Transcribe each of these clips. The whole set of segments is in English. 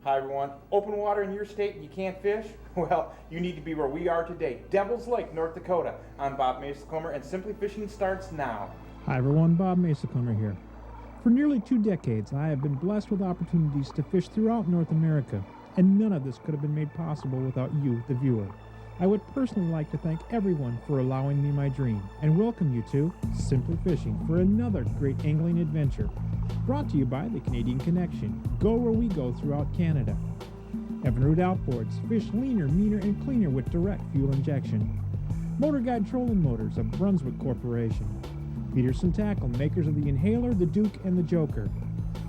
Hi everyone. Open water in your state and you can't fish? Well, you need to be where we are today, Devil's Lake, North Dakota. I'm Bob Mehsikomer and Simply Fishing starts now. Hi everyone, Bob Mehsikomer here. For nearly 2 decades, I have been blessed with opportunities to fish throughout North America, and none of this could have been made possible without you, the viewer. I would personally like to thank everyone for allowing me my dream, and welcome you to Simply Fishing for another great angling adventure. Brought to you by the Canadian Connection. Go where we go throughout Canada. Evinrude Outboards. Fish leaner, meaner, and cleaner with direct fuel injection. Motor Guide Trolling Motors of Brunswick Corporation. Pierson Tackle, makers of the Inhaler, the Duke, and the Joker.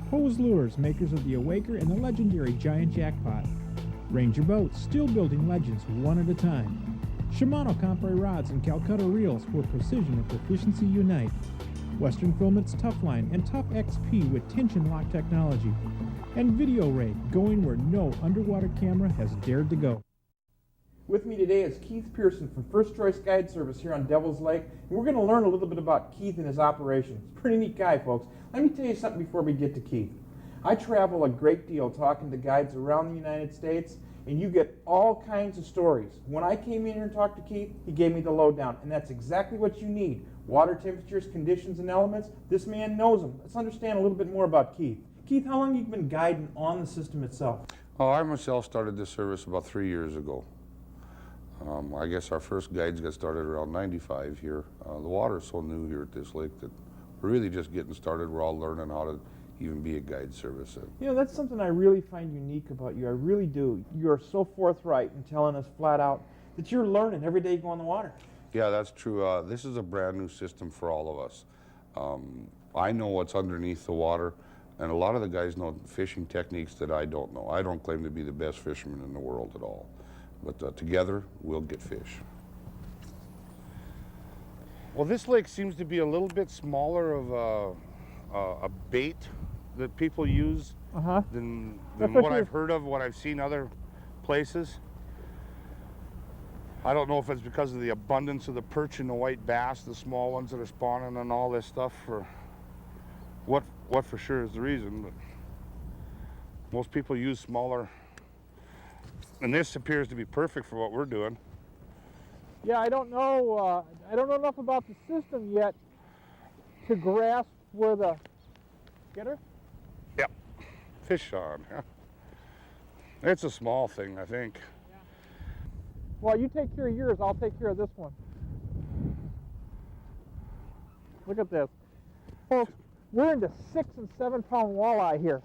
Pose Lures, makers of the Awaker and the legendary Giant Jackpot. Ranger Boats, still building legends one at a time. Shimano Compre Rods and Calcutta Reels, where precision and proficiency unite. Western Filament's Tough Line and Tough XP with tension lock technology. And Video Ray, going where no underwater camera has dared to go. With me today is Keith Pierson from First Choice Guide Service here on Devil's Lake. And we're going to learn a little bit about Keith and his operations. Pretty neat guy, folks. Let me tell you something before we get to Keith. I travel a great deal talking to guides around the United States, and you get all kinds of stories. When I came in here and talked to Keith, he gave me the lowdown, and that's exactly what you need. Water temperatures, conditions, and elements. This man knows them. Let's understand a little bit more about Keith. Keith, how long have you been guiding on the system itself? Oh, I myself started this service about 3 years ago. I guess our first guides got started around 95 here. The water's so new here at this lake that we're really just getting started. We're all learning how to even be a guide service. You know, that's something I really find unique about you. I really do. You're so forthright in telling us flat out that you're learning every day you go on the water. Yeah, that's true. This is a brand new system for all of us. I know what's underneath the water, and a lot of the guys know fishing techniques that I don't know. I don't claim to be the best fisherman in the world at all. But together, we'll get fish. Well, this lake seems to be a little bit smaller of a bait that people use than what I've heard of, what I've seen other places. I don't know if it's because of the abundance of the perch and the white bass, the small ones that are spawning and all this stuff, or what for sure is the reason, but most people use smaller. And this appears to be perfect for what we're doing. Yeah, I don't know enough about the system yet to grasp where the... Get her? Yep. Fish on. Yeah. It's a small thing, I think. Yeah. Well, you take care of yours, I'll take care of this one. Look at this. Folks, we're into 6 and 7 pound walleye here.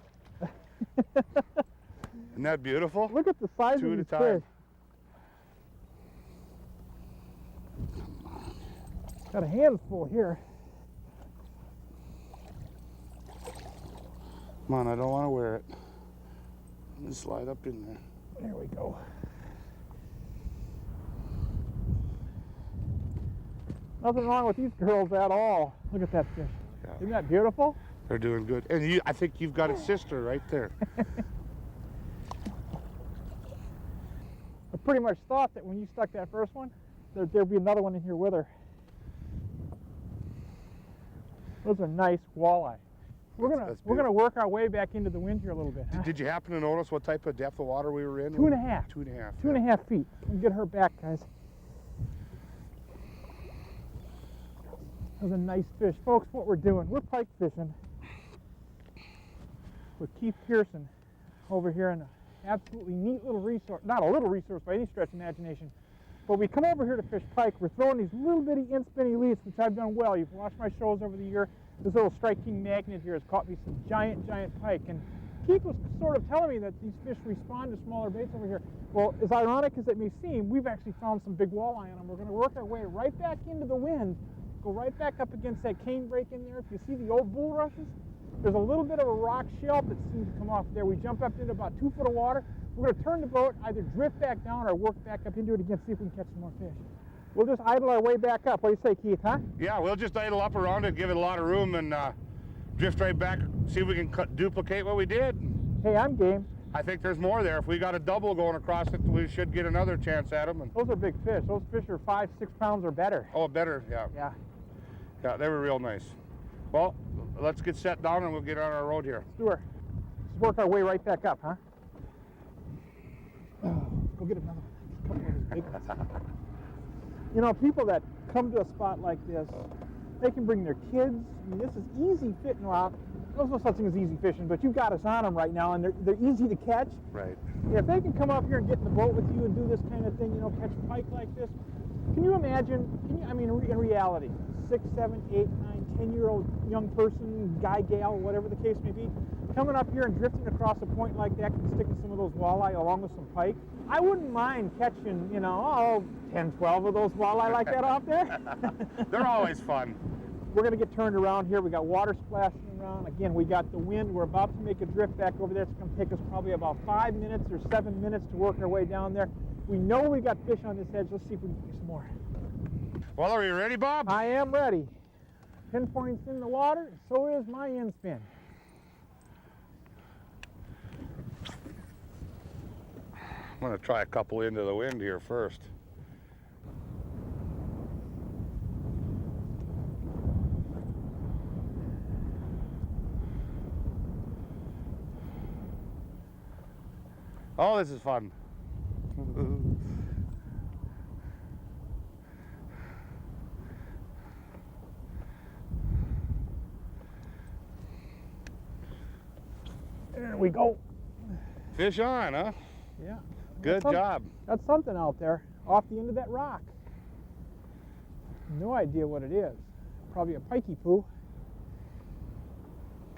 Isn't that beautiful? Look at the size Two of at a these time. fish. Got a handful here. Come on, I don't want to wear it. Let me slide up in there. There we go. Nothing wrong with these girls at all. Look at that fish. Yeah. Isn't that beautiful? They're doing good. And I think you've got a sister right there. I pretty much thought that when you stuck that first one, there'd be another one in here with her. Those are nice walleye. We're gonna work our way back into the wind here a little bit. Huh? Did you happen to notice what type of depth of water we were in? 2.5. 2.5. 2.5 feet. We'll get her back, guys. That was a nice fish. Folks, what we're doing, we're pike fishing with Keith Pierson over here in an absolutely neat little resource. Not a little resource by any stretch of imagination. But we come over here to fish pike. We're throwing these little bitty in-spinny leads, which I've done well. You've watched my shows over the year. This little Strike King magnet here has caught me some giant pike. And Keith was sort of telling me that these fish respond to smaller baits over here. Well, as ironic as it may seem, we've actually found some big walleye on them. We're going to work our way right back into the wind, go right back up against that cane break in there. If you see the old bulrushes, there's a little bit of a rock shelf that seems to come off there. We jump up into about 2 foot of water. We're going to turn the boat, either drift back down or work back up into it again, see if we can catch some more fish. We'll just idle our way back up. What do you say, Keith, huh? Yeah, we'll just idle up around it, give it a lot of room, and drift right back, see if we can duplicate what we did. Hey, I'm game. I think there's more there. If we got a double going across it, we should get another chance at them. Those are big fish. Those fish are 5, 6 pounds or better. Oh, better, yeah. Yeah. Yeah, they were real nice. Well, let's get set down and we'll get on our road here. Let's do her. Let's work our way right back up, huh? Go get another one. A couple of those big ones. You know, people that come to a spot like this, they can bring their kids. I mean, this is easy fitting rock. There's no such thing as easy fishing, but you've got us on them right now, and they're easy to catch. Right. If they can come up here and get in the boat with you and do this kind of thing, you know, catch pike like this, can you imagine, I mean, in reality, 6, 7, 8, 9, 10-year-old young person, guy, gal, whatever the case may be, coming up here and drifting across a point like that and sticking some of those walleye along with some pike? I wouldn't mind catching, you know, 10, 12 of those walleye like that off there. They're always fun. We're going to get turned around here. We got water splashing around. Again, we got the wind. We're about to make a drift back over there. It's going to take us probably about 5 minutes or 7 minutes to work our way down there. We know we got fish on this edge. Let's see if we can get some more. Well, are you ready, Bob? I am ready. Pinpoint's in the water, and so is my end spin. I'm going to try a couple into the wind here first. Oh, this is fun. There we go. Fish on, huh? Yeah. Good job. That's something out there off the end of that rock. No idea what it is. Probably a pikey poo.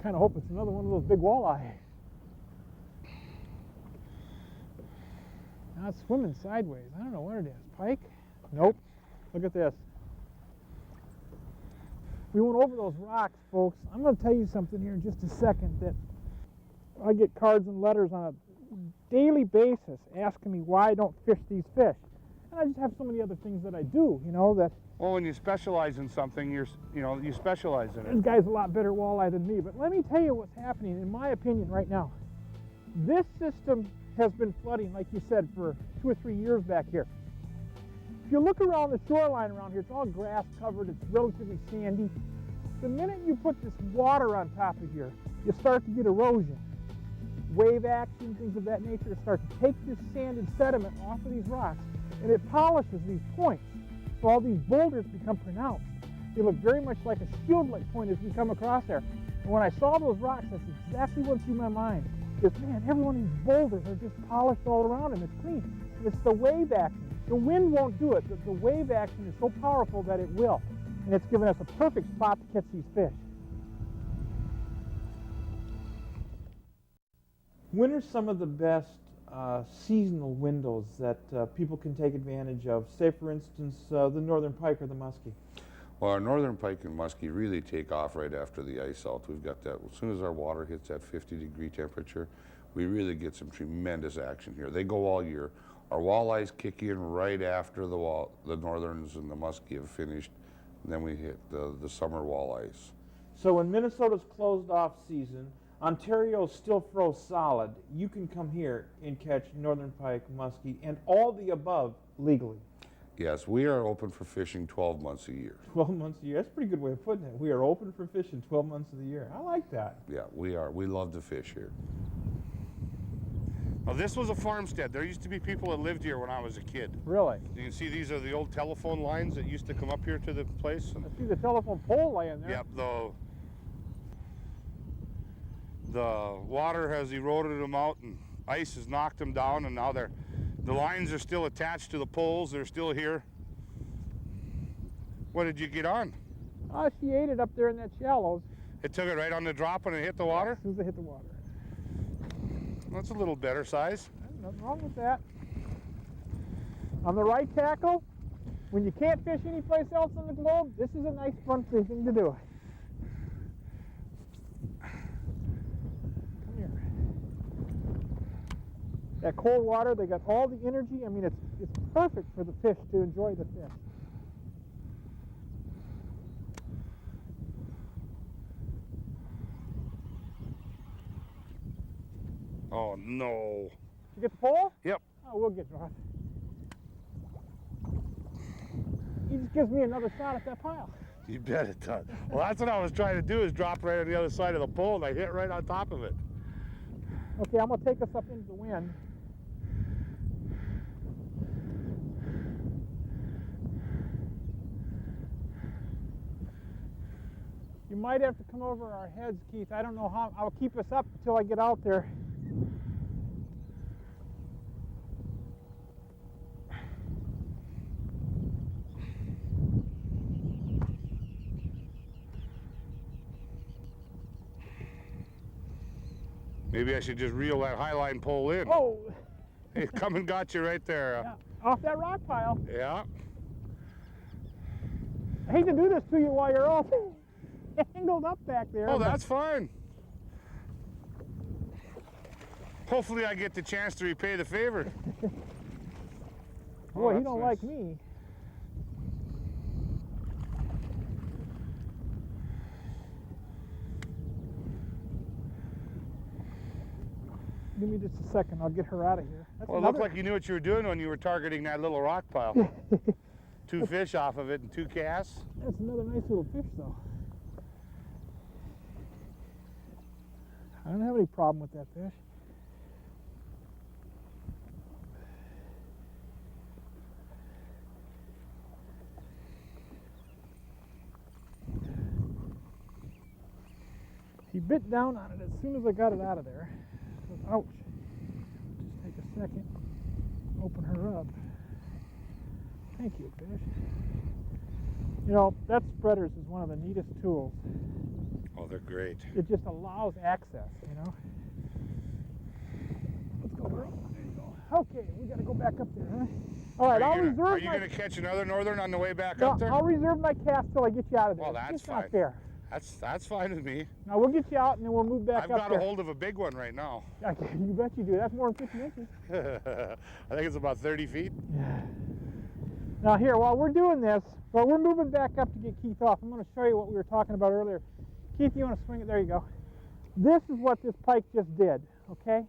Kind of hope it's another one of those big walleye. Now it's swimming sideways. I don't know what it is. Pike? Nope. Look at this. We went over those rocks, folks. I'm going to tell you something here in just a second that I get cards and letters on a daily basis asking me why I don't fish these fish. And I just have so many other things that I do, you know, that Well, when you specialize in something, you specialize in this it. guy's a lot better walleye than me. But let me tell you what's happening, in my opinion, right now. This system has been flooding, like you said, for 2 or 3 years back here. If you look around the shoreline around here, it's all grass covered, it's relatively sandy. The minute you put this water on top of here, you start to get erosion. Wave action, things of that nature start to take this sand and sediment off of these rocks, and it polishes these points. So all these boulders become pronounced. They look very much like a shield-like point as we come across there. And when I saw those rocks, that's exactly what's through my mind. Is, man, every one of these boulders are just polished all around them. It's clean. It's the wave action. The wind won't do it. The wave action is so powerful that it will. And it's given us a perfect spot to catch these fish. When are some of the best seasonal windows that people can take advantage of? Say, for instance, the northern pike or the muskie. Well, our northern pike and muskie really take off right after the ice out. We've got that, as soon as our water hits that 50-degree temperature, we really get some tremendous action here. They go all year. Our walleyes kick in right after the northerns and the muskie have finished, and then we hit the summer walleyes. So when Minnesota's closed off season, Ontario's still froze solid, you can come here and catch northern pike, muskie, and all the above legally. Yes, we are open for fishing 12 months a year. 12 months a year. That's a pretty good way of putting it. We are open for fishing 12 months of the year. I like that. Yeah, we are. We love to fish here. Now, this was a farmstead. There used to be people that lived here when I was a kid. Really? You can see these are the old telephone lines that used to come up here to the place. I see the telephone pole laying there. Yep, the water has eroded them out and ice has knocked them down, and now the lines are still attached to the poles. They're still here. What did you get on? Oh, she ate it up there in that shallows. It took it right on the drop when it hit the water? As soon as it hit the water. That's a little better size. Nothing wrong with that. On the right tackle, when you can't fish anyplace else on the globe, this is a nice fun fishing to do. Come here. That cold water, they got all the energy. I mean, it's perfect for the fish to enjoy the fish. Oh, no. You get the pole? Yep. Oh, we'll get Ross. He just gives me another shot at that pile. You bet it does. Well, that's what I was trying to do, is drop right on the other side of the pole, and I hit right on top of it. Okay, I'm going to take us up into the wind. You might have to come over our heads, Keith. I don't know how. I'll keep us up until I get out there. Maybe I should just reel that highline pole in. Oh! It come and got you right there. Yeah, off that rock pile. Yeah. I hate to do this to you while you're all angled up back there. Oh, that's fine. Hopefully I get the chance to repay the favor. Boy, he that's don't nice. like me. Give me just a second. I'll get her out of here. That's Well, it looked like you knew what you were doing when you were targeting that little rock pile. 2 fish off of it and 2 casts. That's another nice little fish, though. I don't have any problem with that fish. He bit down on it as soon as I got it out of there. Ouch. Just take a second. Open her up. Thank you, fish. You know, that spreaders is one of the neatest tools. Oh, they're great. It just allows access, you know. Let's go, girl. There you go. Okay, we got to go back up there, huh? All right, I'll reserve Are you going to catch another northern on the way back up there? I'll reserve my cast till I get you out of there. Well, that's It's just fine. not fair. That's fine with me. Now we'll get you out and then we'll move back I've up got there. a hold of a big one right now. Okay, you bet you do. That's more than 50 inches. I think it's about 30 feet. Yeah. Now here, while we're doing this, well, we're moving back up to get Keith off. I'm going to show you what we were talking about earlier. Keith, you want to swing it? There you go. This is what this pike just did, okay?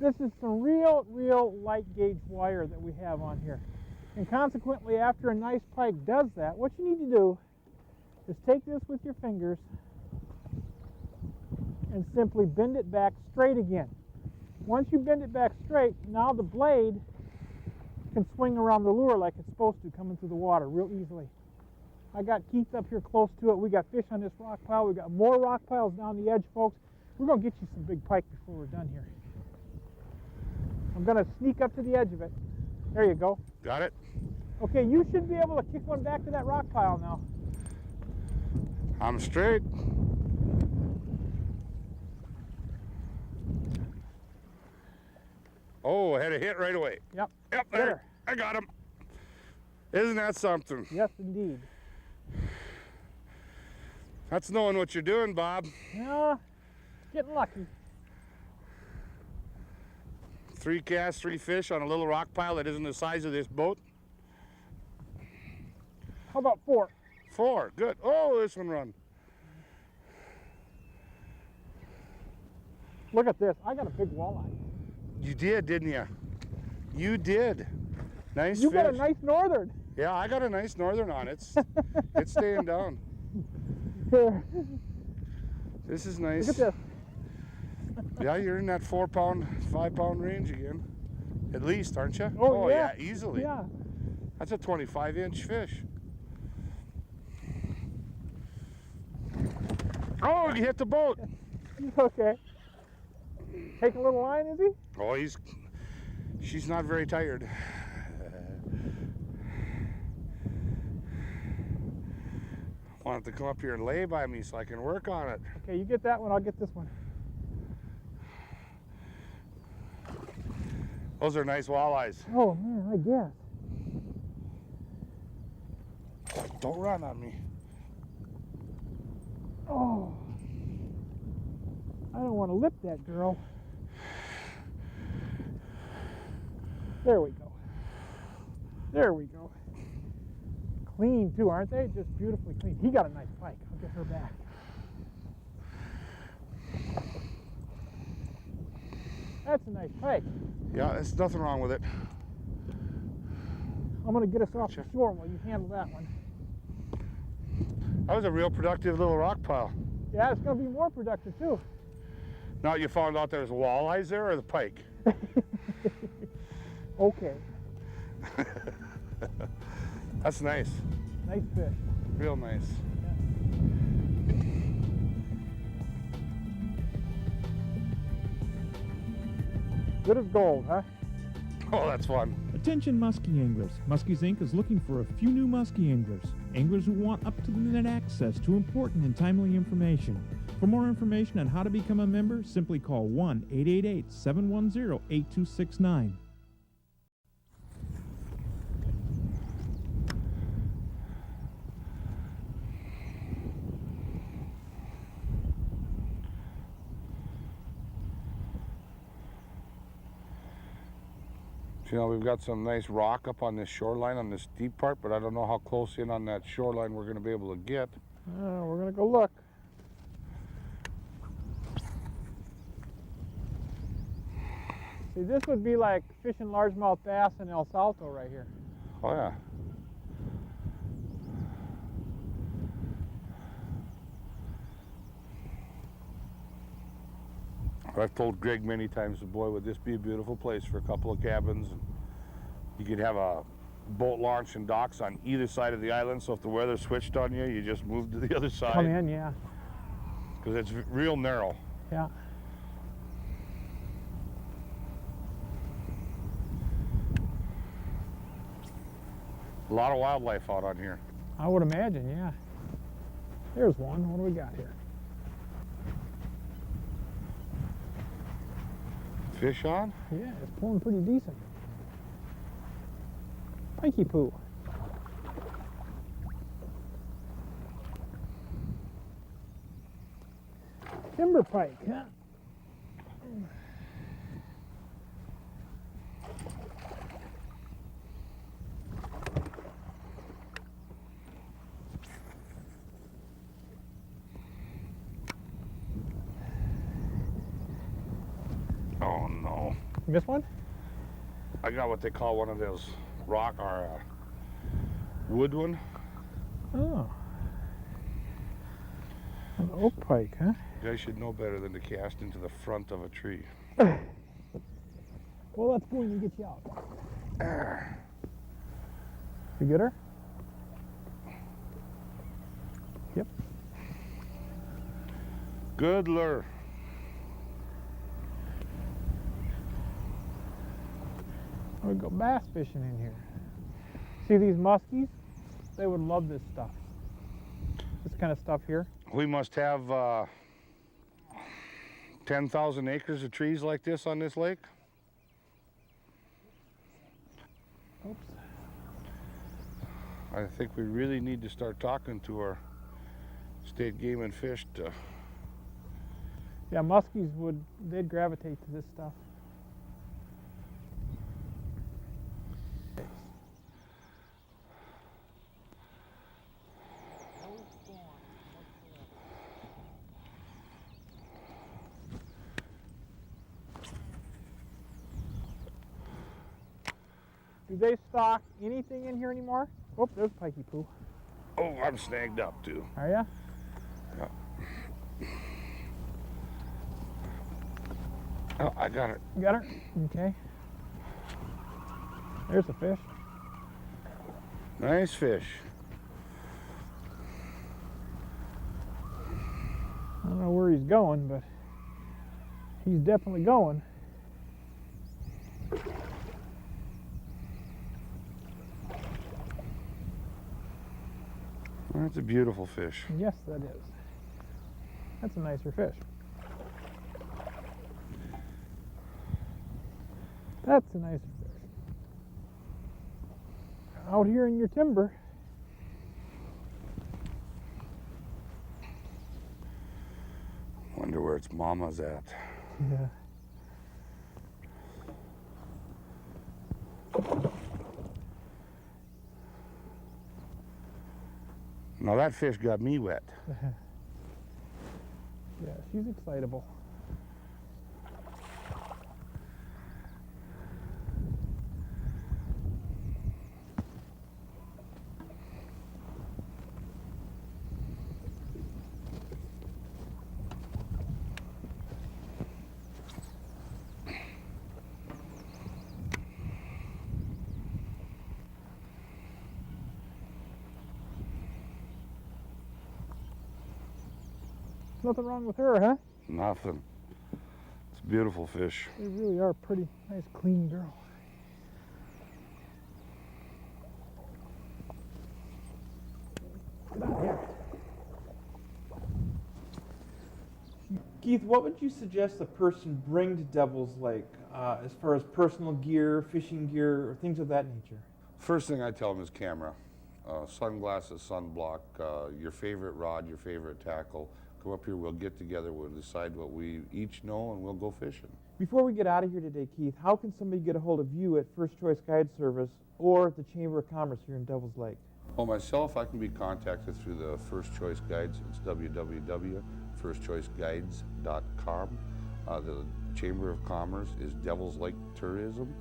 This is some real light gauge wire that we have on here. And consequently, after a nice pike does that, what you need to do is take this with your fingers and simply bend it back straight again. Once you bend it back straight, now the blade can swing around the lure like it's supposed to, coming through the water real easily. I got Keith up here close to it. We got fish on this rock pile. We got more rock piles down the edge, folks. We're going to get you some big pike before we're done here. I'm going to sneak up to the edge of it. There you go. Got it? Okay, you should be able to kick one back to that rock pile now. I'm straight. Oh, I had a hit right away. Yep. Yep, Get there. her. I got him. Isn't that something? Yes, indeed. That's knowing what you're doing, Bob. Yeah, getting lucky. 3 casts, 3 fish on a little rock pile that isn't the size of this boat. How about 4? 4, good. Oh, this one run. Look at this. I got a big walleye. You did, didn't you? You did. Nice You fish. got a nice northern. Yeah, I got a nice northern on it. It's staying down. Here. This is nice. Look at this. Yeah, you're in that 4 pound, 5 pound range again. At least, aren't you? Oh, yeah. Easily. Yeah. That's a 25-inch fish. Oh, you hit the boat. Okay. Taking a little line, is he? Oh, she's not very tired. Want it to come up here and lay by me so I can work on it. Okay, you get that one, I'll get this one. Those are nice walleyes. Oh, man, I guess. Don't run on me. Oh. I don't want to lip that girl. There we go. There we go. Clean, too, aren't they? Just beautifully clean. He got a nice pike. I'll get her back. That's a nice pike. Yeah, there's nothing wrong with it. I'm going to get us off the shore while you handle that one. That was a real productive little rock pile. Yeah, it's going to be more productive, too. Now you found out there's walleyes there or the pike? Okay. That's nice. Nice fish. Real nice. Yeah. Good as gold, huh? Oh, that's fun. Attention muskie anglers. Muskies Inc. is looking for a few new muskie anglers. Anglers who want up-to-the-minute access to important and timely information. For more information on how to become a member, simply call 1-888-710-8269. You know, we've got some nice rock up on this shoreline on this steep part, but I don't know how close in on that shoreline we're going to be able to get. We're going to go look. See, this would be like fishing largemouth bass in El Salto right here. Oh, yeah. I've told Greg many times, boy, would this be a beautiful place for a couple of cabins. You could have a boat launch and docks on either side of the island, so if the weather switched on you, you just move to the other side. Come in, yeah. Because it's real narrow. Yeah. A lot of wildlife out on here. I would imagine, yeah. There's one. What do we got here? Fish on? Yeah, it's pulling pretty decent. Pikey poo. Timber pike, huh? Oh no. You missed one? I got what they call one of those rock or wood one. Oh. An oak pike, huh? You guys should know better than to cast into the front of a tree. Well, let's go in and get you out. You get her? Yep. Good lure. We go bass fishing in here. See these muskies? They would love this stuff. This kind of stuff here. We must have 10,000 acres of trees like this on this lake. Oops. I think we really need to start talking to our state game and fish to... Yeah, muskies they'd gravitate to this stuff. Do they stock anything in here anymore? Oh, there's pikey poo. Oh, I'm snagged up too. Are ya? Yeah. Oh, I got it. You got her? Okay. There's a fish. Nice fish. I don't know where he's going, but he's definitely going. That's a beautiful fish. Yes, that is. That's a nicer fish. That's a nicer fish. Out here in your timber. Wonder where its mama's at. Yeah. Now that fish got me wet. Yeah, she's excitable. Nothing wrong with her, huh? Nothing. It's a beautiful fish. They really are pretty. Nice, clean girl. Get out here. Keith, what would you suggest a person bring to Devil's Lake as far as personal gear, fishing gear, or things of that nature? First thing I tell them is camera. Sunglasses, sunblock, your favorite rod, your favorite tackle. Come up here, we'll get together, we'll decide what we each know, and we'll go fishing. Before we get out of here today, Keith, how can somebody get a hold of you at First Choice Guide Service or the Chamber of Commerce here in Devil's Lake? Well, myself, I can be contacted through the First Choice Guides. It's www.firstchoiceguides.com. The Chamber of Commerce is Devil's Lake Tourism.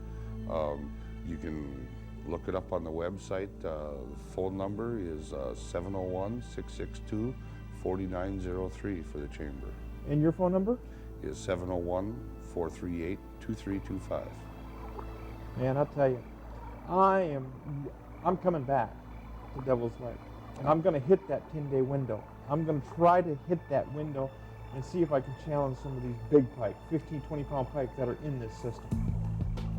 You can look it up on the website. The phone number is 701-662-4903 for the Chamber. And your phone number? Is 701-438-2325. Man, I'll tell you, I'm coming back to Devil's Lake. And I'm going to hit that 10-day window. I'm going to try to hit that window and see if I can challenge some of these big pike, 15, 20-pound pike that are in this system.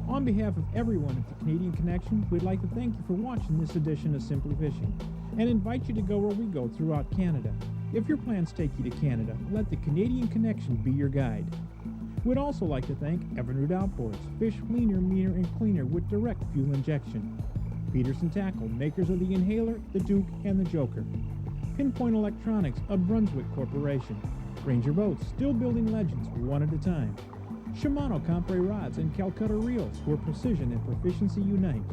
On behalf of everyone at the Canadian Connection, we'd like to thank you for watching this edition of Simply Fishing and invite you to go where we go throughout Canada. If your plans take you to Canada, let the Canadian Connection be your guide. We'd also like to thank Evinrude Outboards, fish leaner, meaner, and cleaner with direct fuel injection. Pierson Tackle, makers of the Inhaler, the Duke, and the Joker. Pinpoint Electronics, a Brunswick corporation. Ranger Boats, still building legends one at a time. Shimano Compre Rods and Calcutta Reels, where precision and proficiency unite.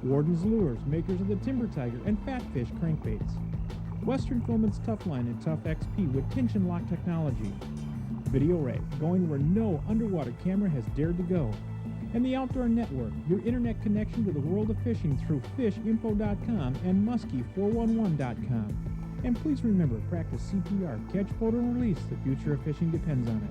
Warden's Lures, makers of the Timber Tiger and Fatfish crankbaits. Western Filament's Tough Line and Tough XP with tension lock technology. Video Ray, going where no underwater camera has dared to go. And the Outdoor Network, your internet connection to the world of fishing through fishinfo.com and muskie411.com. And please remember, practice CPR, catch, photo, and release. The future of fishing depends on it.